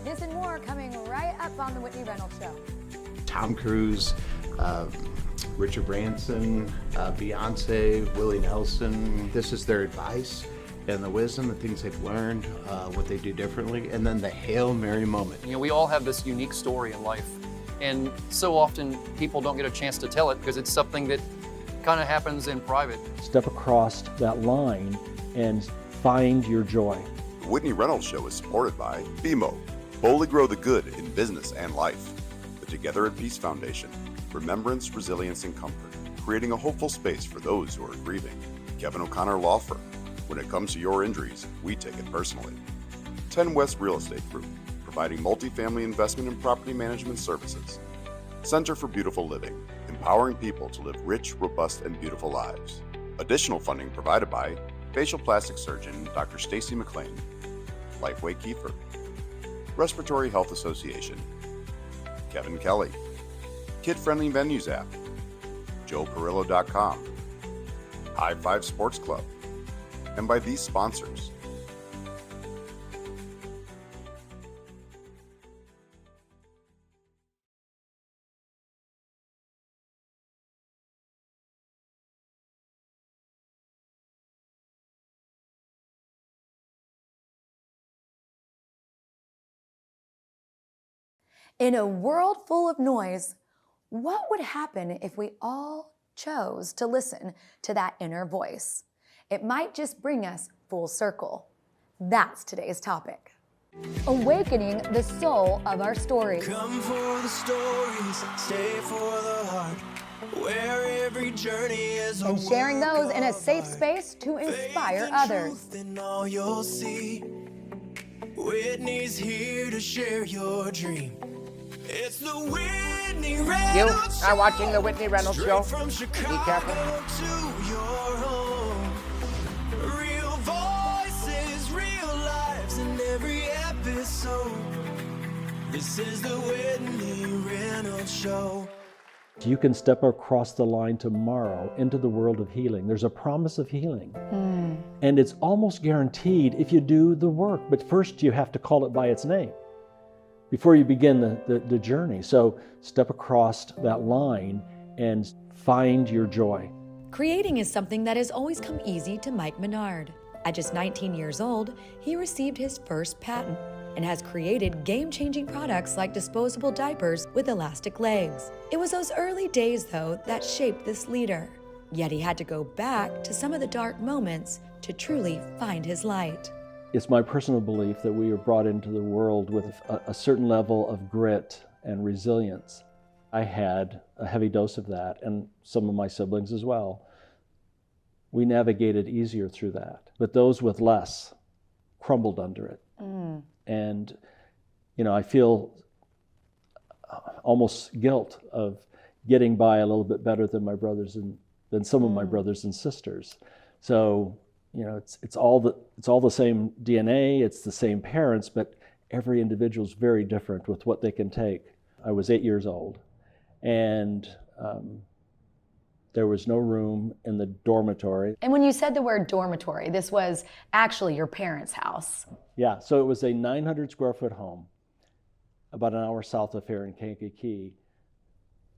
This and more coming right up on the Whitney Reynolds Show. Tom Cruise, Richard Branson, Beyonce, Willie Nelson. This is their advice and the wisdom, the things they've learned, what they do differently, and then the Hail Mary moment. You know, we all have this unique story in life, and so often people don't get a chance to tell it because it's something that kind of happens in private. Step across that line and find your joy. The Whitney Reynolds Show is supported by BMO, Boldly Grow the Good in Business and Life. The Together at Peace Foundation, Remembrance, Resilience, and Comfort, creating a hopeful space for those who are grieving. Kevin O'Connor Law Firm. When it comes to your injuries, we take it personally. 10 West Real Estate Group, providing multifamily investment and property management services. Center for Beautiful Living, empowering people to live rich, robust, and beautiful lives. Additional funding provided by facial plastic surgeon Dr. Stacy McLean, Lifeway Kiefer, Respiratory Health Association, Kevin Kelly, Kid Friendly Venues app, JoePerillo.com, High Five Sports Club, and by these sponsors. In a world full of noise, what would happen if we all chose to listen to that inner voice? It might just bring us full circle. That's today's topic. Awakening the soul of our story. Come for the stories, stay for the heart, where every journey is a And sharing those in a safe space to inspire others. And all you'll see. Whitney's here to share your dream. It's the Whitney Reynolds You are watching the Whitney Reynolds Show. From Be Chicago careful. to your home. Real voices, real lives in every episode. This is the Whitney Reynolds Show. You can step across the line tomorrow into the world of healing. There's a promise of healing. And it's almost guaranteed if you do the work. But first you have to call it by its name before you begin the journey. So step across that line and find your joy. Creating is something that has always come easy to Mike Menard. At just 19 years old, he received his first patent and has created game-changing products like disposable diapers with elastic legs. It was those early days, though, that shaped this leader. Yet he had to go back to some of the dark moments to truly find his light. It's my personal belief that we are brought into the world with a certain level of grit and resilience. I had a heavy dose of that, and some of my siblings as well. We navigated easier through that, but those with less crumbled under it. And, you know, I feel almost guilt of getting by a little bit better than my brothers and than some of my brothers and sisters. So, you know, it's all the same DNA, it's the same parents, but every individual is very different with what they can take. I was 8 years old, and there was no room in the dormitory. And when you said the word dormitory, this was actually your parents' house. Yeah, so it was a 900 square foot home, about an hour south of here in Kankakee.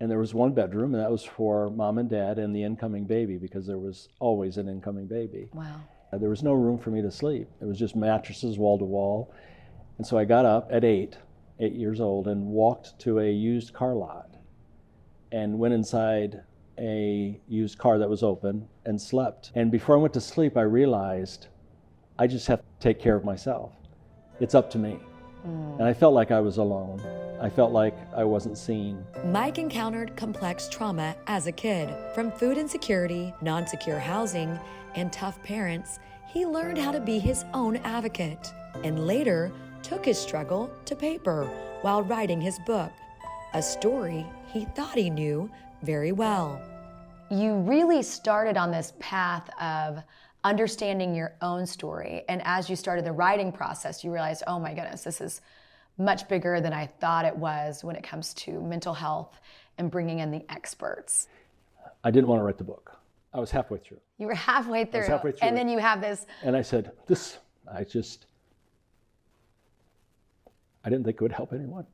And there was one bedroom, and that was for mom and dad and the incoming baby, because there was always an incoming baby. Wow. There was no room for me to sleep. It was just mattresses wall to wall. And so I got up at 8 years old, and walked to a used car lot and went inside a used car that was open and slept. And before I went to sleep, I realized I just have to take care of myself. It's up to me. And I felt like I was alone. I felt like I wasn't seen. Mike encountered complex trauma as a kid. From food insecurity, non-secure housing, and tough parents, he learned how to be his own advocate, and later took his struggle to paper while writing his book, a story he thought he knew very well. You really started on this path of understanding your own story. And as you started the writing process, you realized, oh my goodness, this is much bigger than I thought it was when it comes to mental health and bringing in the experts. I didn't want to write the book. I was halfway through. You were halfway through. Halfway through and then you have this. And I said, I didn't think it would help anyone.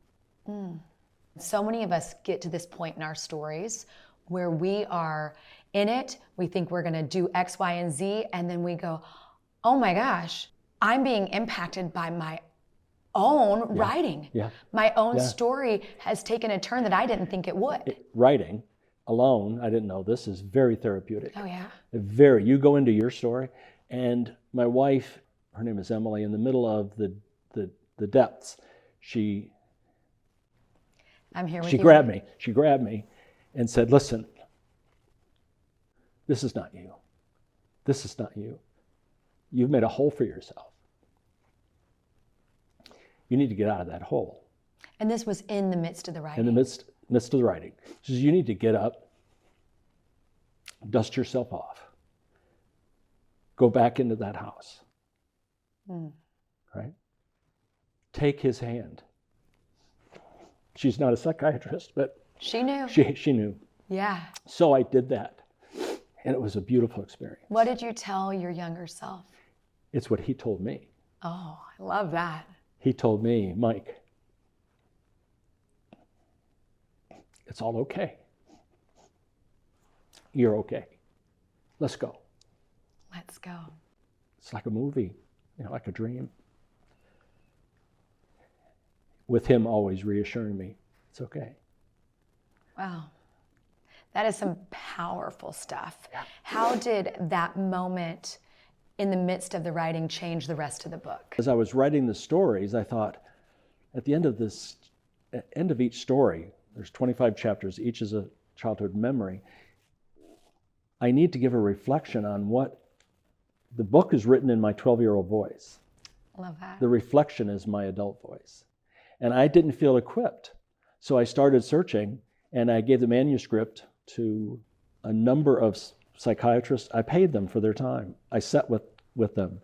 So many of us get to this point in our stories where we are in it, we think we're gonna do X, Y, and Z, and then we go, oh my gosh, I'm being impacted by my own writing. Yeah. My own Yeah. story has taken a turn that I didn't think it would. Writing alone, I didn't know this, is very therapeutic. Oh yeah. You go into your story, and my wife, her name is Emily, in the middle of the depths, I'm here with she you. grabbed me and said, listen, this is not you. This is not you. You've made a hole for yourself. You need to get out of that hole. And this was in the midst of the writing. In the midst of the writing. She says, you need to get up, dust yourself off, go back into that house, right? Take his hand. She's not a psychiatrist, but She knew. she knew. Yeah. So I did that, and it was a beautiful experience. What did you tell your younger self? It's what he told me. Oh, I love that. He told me, Mike, it's all okay. You're okay. Let's go. Let's go. It's like a movie, like a dream. With him always reassuring me, it's okay. Wow. That is some powerful stuff. How did that moment in the midst of the writing change the rest of the book? As I was writing the stories, I thought, at the end of each story, there's 25 chapters, each is a childhood memory. I need to give a reflection on what the book is written in my 12-year-old voice. Love that. The reflection is my adult voice. And I didn't feel equipped. So I started searching, and I gave the manuscript to a number of psychiatrists. I paid them for their time. I sat with them.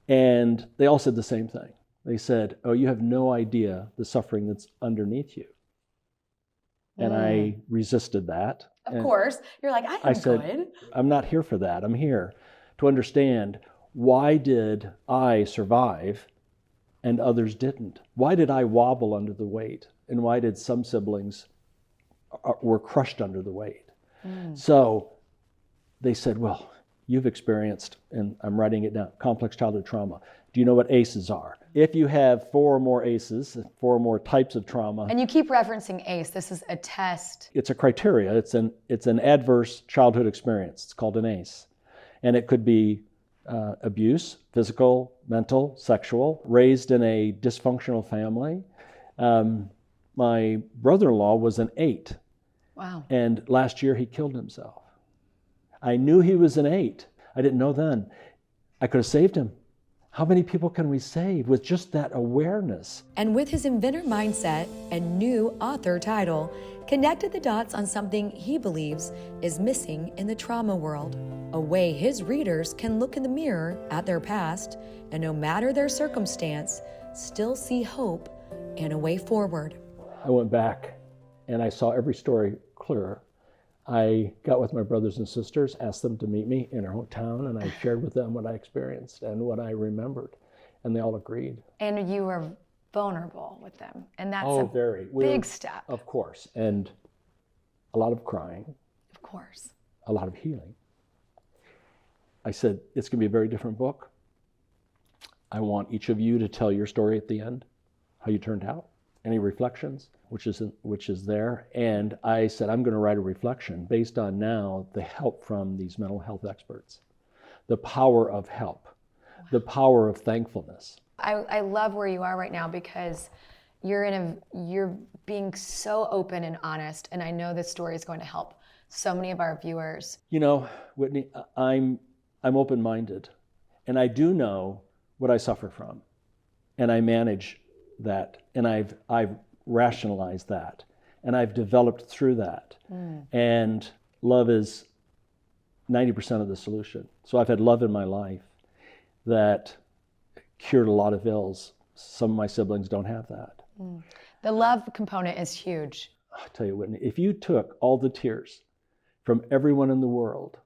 And they all said the same thing. They said, oh, you have no idea the suffering that's underneath you. And I resisted that. Of course. You're like, I said, good. I'm not here for that. I'm here to understand, why did I survive and others didn't? Why did I wobble under the weight? And why did some siblings were crushed under the weight? So they said, well, you've experienced, and I'm writing it down, complex childhood trauma. Do you know what ACEs are? If you have 4 or more ACEs, 4 or more types of trauma. And you keep referencing ACE. This is a test. It's a criteria. It's an adverse childhood experience. It's called an ACE. And it could be abuse, physical, mental, sexual, raised in a dysfunctional family. My brother-in-law was an 8. Wow. And last year he killed himself. I knew he was an 8. I didn't know then. I could have saved him. How many people can we save with just that awareness? And with his inventor mindset and new author title, connected the dots on something he believes is missing in the trauma world. A way his readers can look in the mirror at their past and, no matter their circumstance, still see hope and a way forward. I went back and I saw every story clearer. I got with my brothers and sisters, asked them to meet me in our hometown, and I shared with them what I experienced and what I remembered, and they all agreed. And you were vulnerable with them, and that's big step. Of course, and a lot of crying. Of course. A lot of healing. I said, it's going to be a very different book. I want each of you to tell your story at the end, how you turned out, any reflections, which is there. And I said, I'm going to write a reflection based on now the help from these mental health experts, the power of help, the power of thankfulness. I love where you are right now, because you're being so open and honest, and I know this story is going to help so many of our viewers. You know, Whitney, I'm open-minded, and I do know what I suffer from, and I manage that, and I've rationalized that, and I've developed through that. And love is 90% of the solution. So I've had love in my life that cured a lot of ills. Some of my siblings don't have that. The love component is huge. I'll tell you, Whitney, if you took all the tears from everyone in the world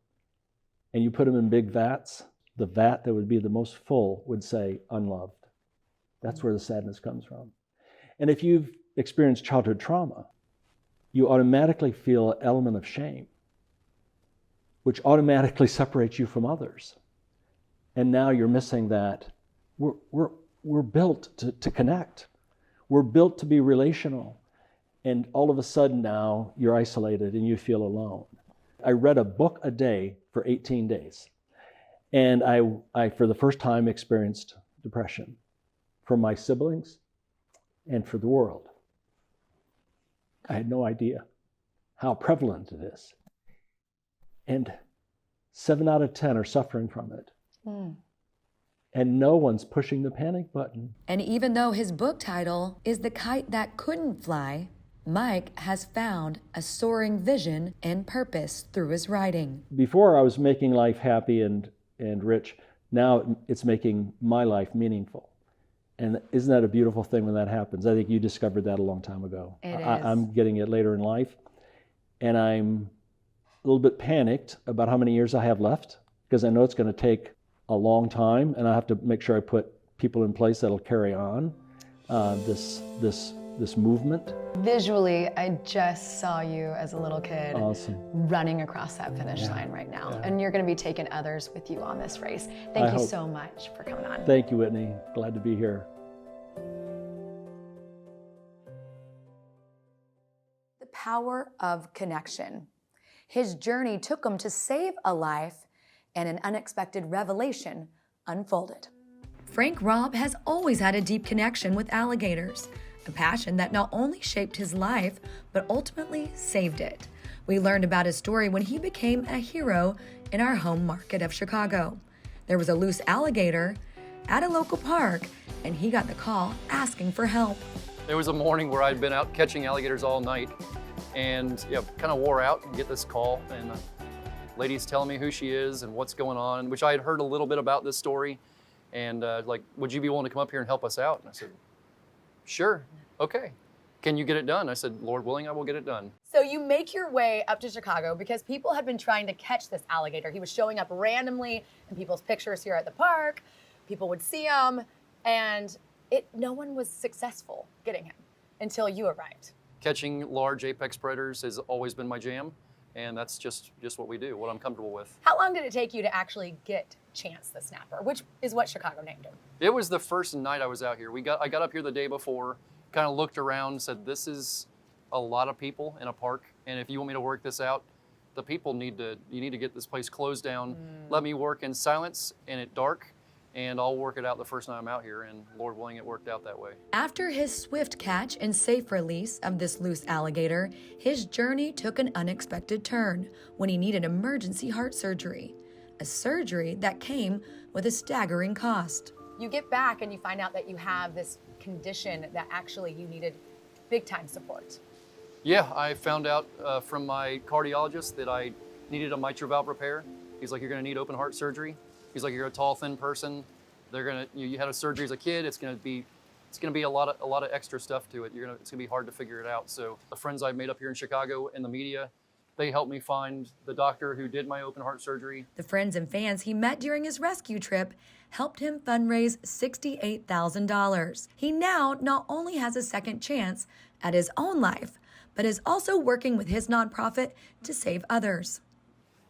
and you put them in big vats, the vat that would be the most full would say unloved. That's where the sadness comes from. And if you've experienced childhood trauma, you automatically feel an element of shame, which automatically separates you from others. And now you're missing that. We're built to connect. We're built to be relational. And all of a sudden now you're isolated and you feel alone. I read a book a day for 18 days. And I for the first time, experienced depression from my siblings and for the world. I had no idea how prevalent it is. And 7 out of 10 are suffering from it. And no one's pushing the panic button. And even though his book title is The Kite That Couldn't Fly, Mike has found a soaring vision and purpose through his writing. Before I was making life happy and rich. Now it's making my life meaningful. And isn't that a beautiful thing when that happens? I think you discovered that a long time ago. It is. I'm getting it later in life. And I'm a little bit panicked about how many years I have left, because I know it's going to take a long time, and I have to make sure I put people in place that'll carry on this movement. Visually, I just saw you as a little kid Awesome. running across that finish line right now. And you're going to be taking others with you on this race. Thank you so much for coming on. Thank you, Whitney. Glad to be here. The power of connection. His journey took him to save a life, and an unexpected revelation unfolded. Frank Robb has always had a deep connection with alligators, a passion that not only shaped his life, but ultimately saved it. We learned about his story when he became a hero in our home market of Chicago. There was a loose alligator at a local park, and he got the call asking for help. There was a morning where I'd been out catching alligators all night and kind of wore out and get this call. And the lady's telling me who she is and what's going on, which I had heard a little bit about this story. And like, would you be willing to come up here and help us out? And I said, sure, okay. Can you get it done? I said, Lord willing, I will get it done. So you make your way up to Chicago because people had been trying to catch this alligator. He was showing up randomly in people's pictures here at the park. People would see him, and no one was successful getting him until you arrived. Catching large apex predators has always been my jam, and that's just what we do, what I'm comfortable with. How long did it take you to actually get Chance the snapper, which is what Chicago named him? It was the first night I was out here. I got up here the day before, kind of looked around, said, this is a lot of people in a park, and if you want me to work this out, the people you need to get this place closed down. Let me work in silence and at dark, and I'll work it out the first night I'm out here, and Lord willing, it worked out that way. After his swift catch and safe release of this loose alligator, his journey took an unexpected turn when he needed emergency heart surgery, a surgery that came with a staggering cost. You get back and you find out that you have this condition that actually you needed big time support. Yeah, I found out from my cardiologist that I needed a mitral valve repair. He's like, you're gonna need open heart surgery. He's like, you're a tall, thin person. You had a surgery as a kid. It's gonna be a lot of extra stuff to it. It's gonna be hard to figure it out. So the friends I made up here in Chicago and the media, they helped me find the doctor who did my open heart surgery. The friends and fans he met during his rescue trip helped him fundraise $68,000. He now not only has a second chance at his own life, but is also working with his nonprofit to save others.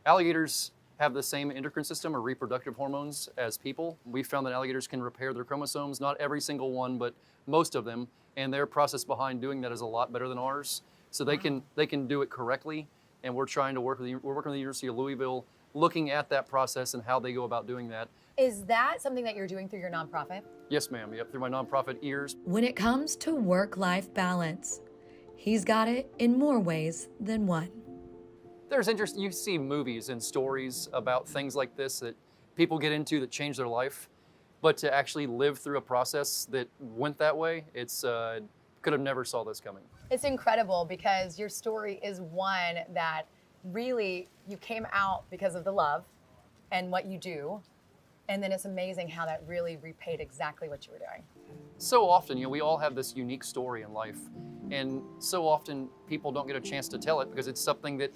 Alligators have the same endocrine system or reproductive hormones as people. We found that alligators can repair their chromosomes, not every single one, but most of them, and their process behind doing that is a lot better than ours. So they can do it correctly, and we're working with the University of Louisville, looking at that process and how they go about doing that. Is that something that you're doing through your nonprofit? Yes, ma'am. Yep, through my nonprofit EARS. When it comes to work-life balance, he's got it in more ways than one. There's interest. You see movies and stories about things like this that people get into that change their life, but to actually live through a process that went that way, it's could have never saw this coming. It's incredible because your story is one that really you came out because of the love and what you do, and then it's amazing how that really repaid exactly what you were doing. So often, we all have this unique story in life, and so often people don't get a chance to tell it because it's something that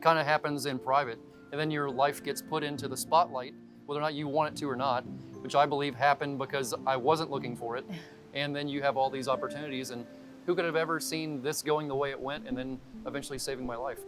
kind of happens in private, and then your life gets put into the spotlight, whether or not you want it to or not, which I believe happened because I wasn't looking for it. And then you have all these opportunities, and who could have ever seen this going the way it went and then eventually saving my life?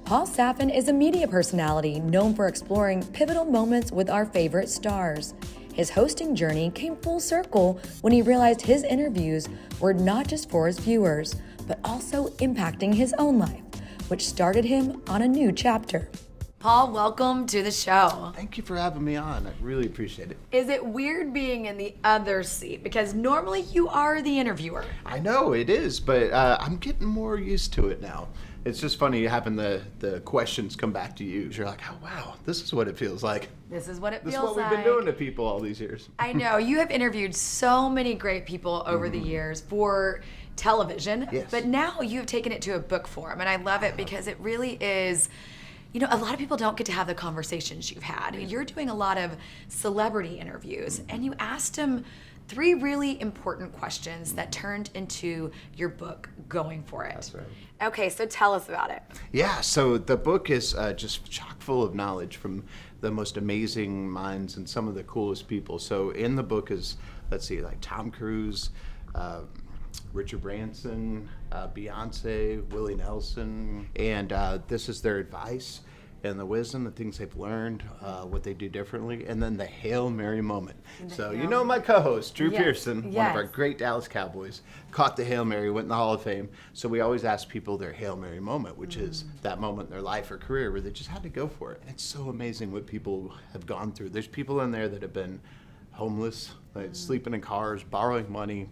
Paul Saffin is a media personality known for exploring pivotal moments with our favorite stars. His hosting journey came full circle when he realized his interviews were not just for his viewers, but also impacting his own life, which started him on a new chapter. Paul, welcome to the show. Thank you for having me on. I really appreciate it. Is it weird being in the other seat? Because normally you are the interviewer. I know it is, but I'm getting more used to it now. It's just funny having the questions come back to you. You're like, oh, wow, this is what it feels like. This is what it This feels is what like. we've been doing to people all these years. I know. You have interviewed so many great people over the years for television, Yes. but now you have taken it to a book form, and I love it because it really is. You know, a lot of people don't get to have the conversations you've had. You're doing a lot of celebrity interviews, and you asked them 3 really important questions that turned into your book, Going For It. That's right. Okay, so tell us about it. Yeah, so the book is just chock full of knowledge from the most amazing minds and some of the coolest people. So in the book is, let's see, like Tom Cruise, Richard Branson, Beyonce, Willie Nelson, and this is their advice and the wisdom, the things they've learned, what they do differently, and then the Hail Mary moment. So you know my co-host, Drew Yes, Pearson, one yes. of our great Dallas Cowboys, caught the Hail Mary, went in the Hall of Fame. So we always ask people their Hail Mary moment, which is that moment in their life or career where they just had to go for it. And it's so amazing what people have gone through. There's people in there that have been homeless, like sleeping in cars, borrowing money,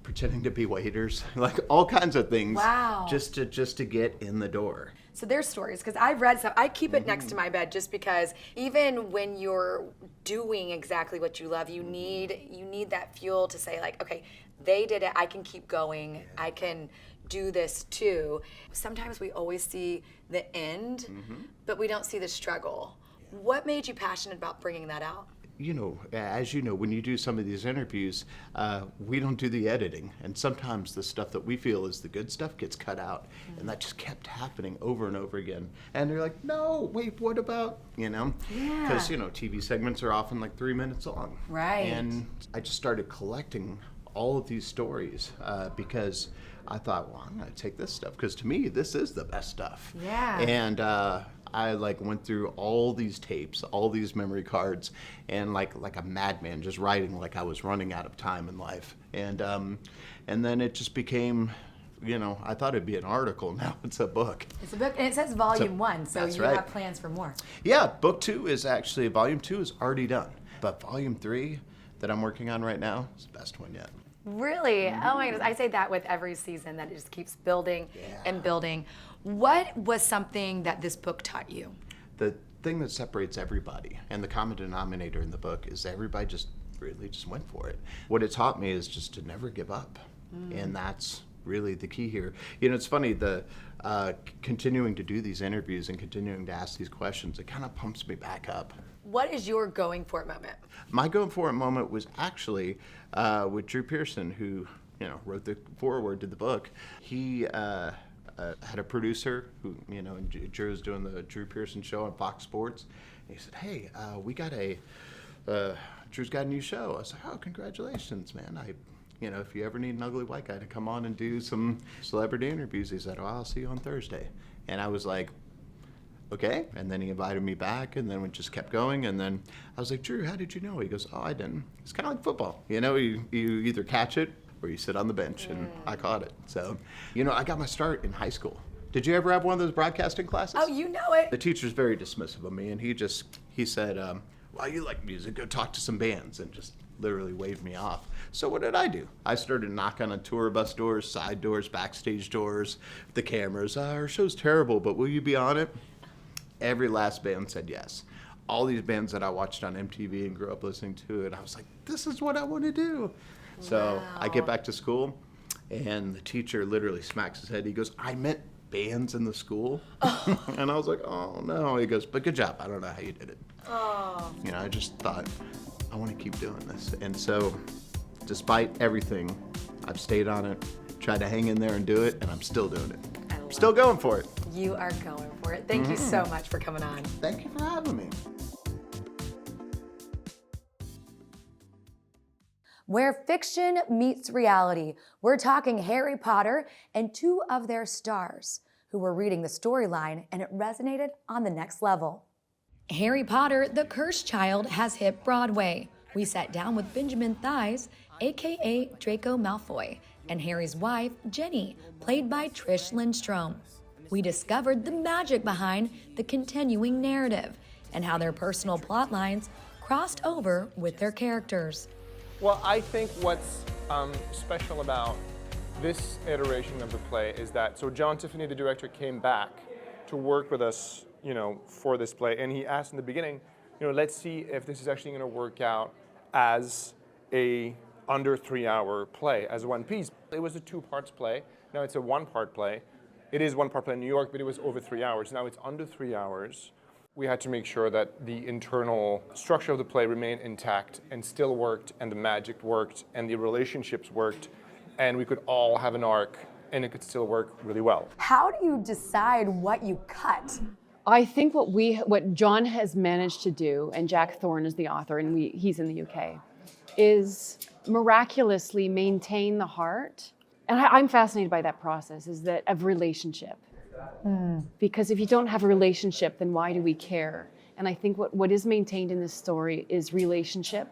pretending to be waiters, like all kinds of things. Wow. Just to get in the door. So there's stories, because I've read some. I keep it next to my bed just because even when you're doing exactly what you love, you need that fuel to say, like, okay, they did it, I can keep going, I can do this too. Sometimes we always see the end, but we don't see the struggle. What made you passionate about bringing that out? You know, as you know, when you do some of these interviews, we don't do the editing. And sometimes the stuff that we feel is the good stuff gets cut out. And that just kept happening over and over again. And they're like, no, wait, what about, you know? Yeah. Because, you know, TV segments are often like 3 minutes long. Right. And I just started collecting all of these stories because I thought, well, I'm going to take this stuff. Because to me, this is the best stuff. Yeah. And I like went through all these tapes, all these memory cards, and like a madman, just writing like I was running out of time in life. And then it just became, you know, I thought it'd be an article. Now it's a book. It's a book, and it says volume 1, so that's you right. have plans for more. Yeah, book 2 is actually, volume 2 is already done. But volume 3 that I'm working on right now is the best one yet. Really? Oh my goodness. I say that with every season, that it just keeps building and building. What was something that this book taught you? The thing that separates everybody, and the common denominator in the book, is everybody just really just went for it. What it taught me is just to never give up. And that's really the key here. You know, it's funny, the continuing to do these interviews and continuing to ask these questions, it kind of pumps me back up. What is your going for it moment? My going for it moment was actually with Drew Pearson, who, you know, wrote the foreword to the book. He had a producer who, you know, and Drew was doing the Drew Pearson show on Fox Sports. And he said, hey, we got Drew's got a new show. I was like, oh, congratulations, man. You know, if you ever need an ugly white guy to come on and do some celebrity interviews, he said, oh, I'll see you on Thursday. And I was like, okay. And then he invited me back, and then we just kept going. And then I was like, Drew, how did you know? He goes, oh, I didn't. It's kind of like football. You know, you either catch it or you sit on the bench, and I caught it. So, you know, I got my start in high school. Did you ever have one of those broadcasting classes? Oh, you know it. The teacher's very dismissive of me, and he said, well, you like music, go talk to some bands, and just literally waved me off. So what did I do? I started knocking on tour bus doors, side doors, backstage doors, the cameras. Our show's terrible, but will you be on it? Every last band said yes. All these bands that I watched on MTV and grew up listening to it, I was like, this is what I want to do. So I get back to school, and the teacher literally smacks his head. He goes, I meant bands in the school. And I was like, oh, no. He goes, but good job. I don't know how you did it. Oh. You know, I just thought, I want to keep doing this. And so, despite everything, I've stayed on it, tried to hang in there and do it, and I'm still doing it. I'm still going for it. You are going for it. Thank you so much for coming on. Thank you for having me. where fiction meets reality. We're talking Harry Potter and two of their stars who were reading the storyline, and it resonated on the next level. Harry Potter, the Cursed Child, has hit Broadway. We sat down with Benjamin Thies, aka Draco Malfoy, and Harry's wife, Jenny, played by Trish Lindstrom. We discovered the magic behind the continuing narrative and how their personal plot lines crossed over with their characters. Well, I think what's special about this iteration of the play is that, so John Tiffany, the director, came back to work with us, for this play, and he asked in the beginning, let's see if this is actually going to work out as a under 3-hour play, as one piece. It was a 2-parts play. Now it's a 1-part play. It is 1-part play in New York, but it was over 3 hours. Now it's under 3 hours. We had to make sure that the internal structure of the play remained intact and still worked, and the magic worked, and the relationships worked, and we could all have an arc, and it could still work really well. How do you decide what you cut? I think what John has managed to do, and Jack Thorne is the author, and he's in the UK, is miraculously maintain the heart. And I'm fascinated by that process, is that of relationship. Because if you don't have a relationship, then why do we care? And I think what is maintained in this story is relationship.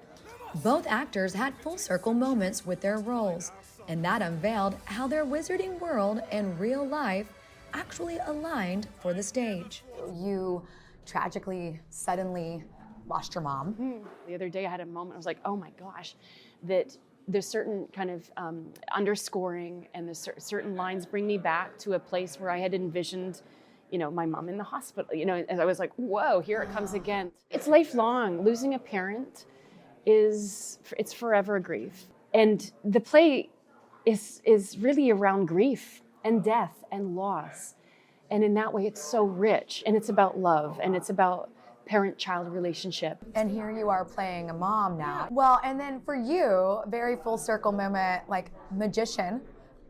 Both actors had full circle moments with their roles, and that unveiled how their wizarding world and real life actually aligned for the stage. You tragically, suddenly lost your mom. The other day I had a moment, I was like, oh my gosh, that there's certain kind of underscoring, and there's certain lines bring me back to a place where I had envisioned, my mom in the hospital, and I was like, whoa, here it comes again. It's lifelong. Losing a parent it's forever grief. And the play is really around grief and death and loss. And in that way, it's so rich, and it's about love, and it's about parent-child relationship. And here you are playing a mom now. Well, and then for you, very full circle moment, like magician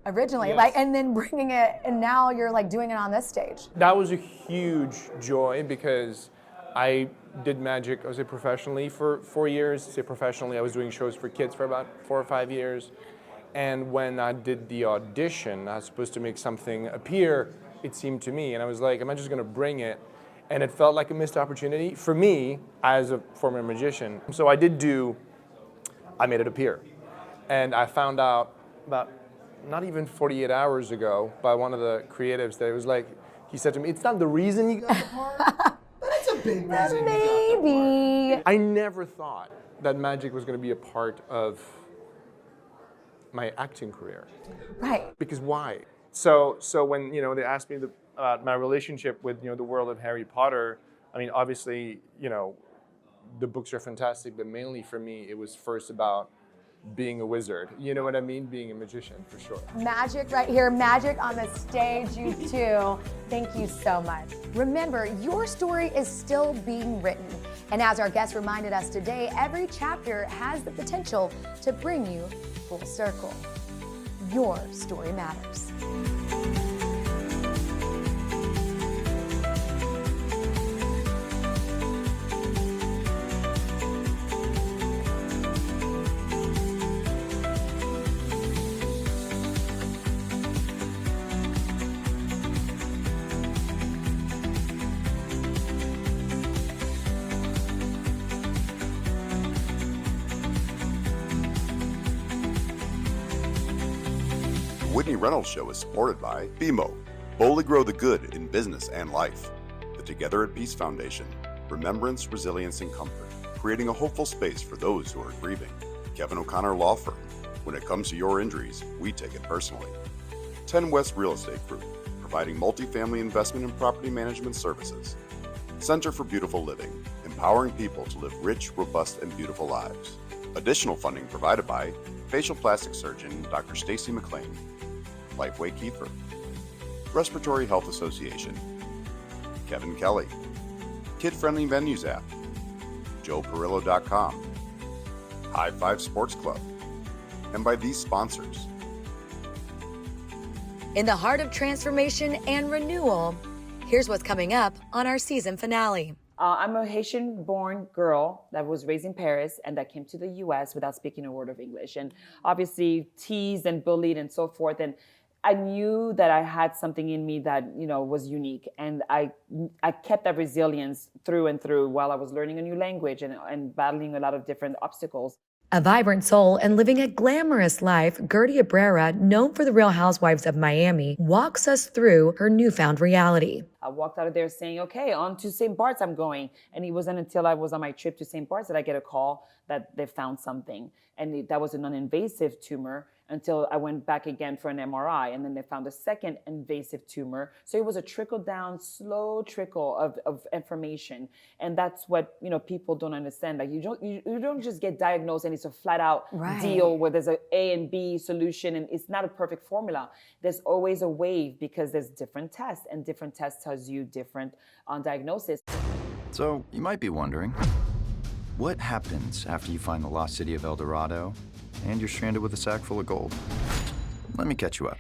originally, Yes. and then bringing it, and now you're doing it on this stage. That was a huge joy, because I did magic, I would say, professionally for 4 years. Professionally, I was doing shows for kids for about 4 or 5 years. And when I did the audition, I was supposed to make something appear, it seemed to me, and I was like, am I just gonna bring it? And it felt like a missed opportunity for me as a former magician. So I made it appear. And I found out about not even 48 hours ago by one of the creatives that it was like, he said to me, it's not the reason you got the part, but it's a big reason you got the part. Maybe. I never thought that magic was gonna be a part of my acting career. Right. Because why? So when they asked me about my relationship with the world of Harry Potter, I mean, obviously the books are fantastic, but mainly for me it was first about being a wizard. You know what I mean? Being a magician, for sure. Magic right here, magic on the stage, you too. Thank you so much. Remember, your story is still being written. And as our guest reminded us today, every chapter has the potential to bring you full circle. Your story matters. The Whitney Reynolds Show is supported by BMO, Boldly Grow the Good in Business and Life, the Together at Peace Foundation, Remembrance, Resilience, and Comfort, creating a hopeful space for those who are grieving. Kevin O'Connor Law Firm, when it comes to your injuries, we take it personally. 10 West Real Estate Group, providing multifamily investment and property management services. Center for Beautiful Living, empowering people to live rich, robust, and beautiful lives. Additional funding provided by facial plastic surgeon Dr. Stacy McLean, Lifeway Kiefer, Respiratory Health Association, Kevin Kelly, Kid Friendly Venues app, JoePerillo.com, High Five Sports Club, and by these sponsors. In the heart of transformation and renewal, here's what's coming up on our season finale. I'm a Haitian-born girl that was raised in Paris and that came to the U.S. without speaking a word of English, and obviously teased and bullied and so forth. And I knew that I had something in me that, you know, was unique, and I kept that resilience through and through while I was learning a new language and battling a lot of different obstacles. A vibrant soul and living a glamorous life, Gertie Abrera, known for the Real Housewives of Miami, walks us through her newfound reality. I walked out of there saying, okay, on to St. Bart's I'm going. And it wasn't until I was on my trip to St. Bart's that I get a call that they found something. And that was a non-invasive tumor until I went back again for an MRI. And then they found a second invasive tumor. So it was a trickle down, slow trickle of information. And that's what, you know, people don't understand. Like you don't just get diagnosed and it's a flat out deal where there's A and B solution and it's not a perfect formula. There's always a wave because there's different tests, and different tests tells you different diagnosis. So you might be wondering, what happens after you find the lost city of El Dorado and you're stranded with a sack full of gold? Let me catch you up.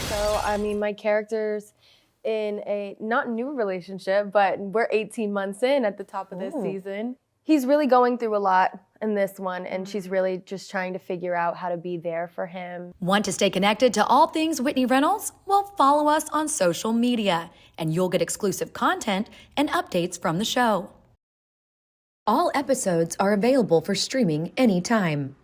So, I mean, my character's in a not new relationship, but we're 18 months in at the top of this season. He's really going through a lot in this one, and she's really just trying to figure out how to be there for him. Want to stay connected to all things Whitney Reynolds? Well, follow us on social media, and you'll get exclusive content and updates from the show. All episodes are available for streaming anytime.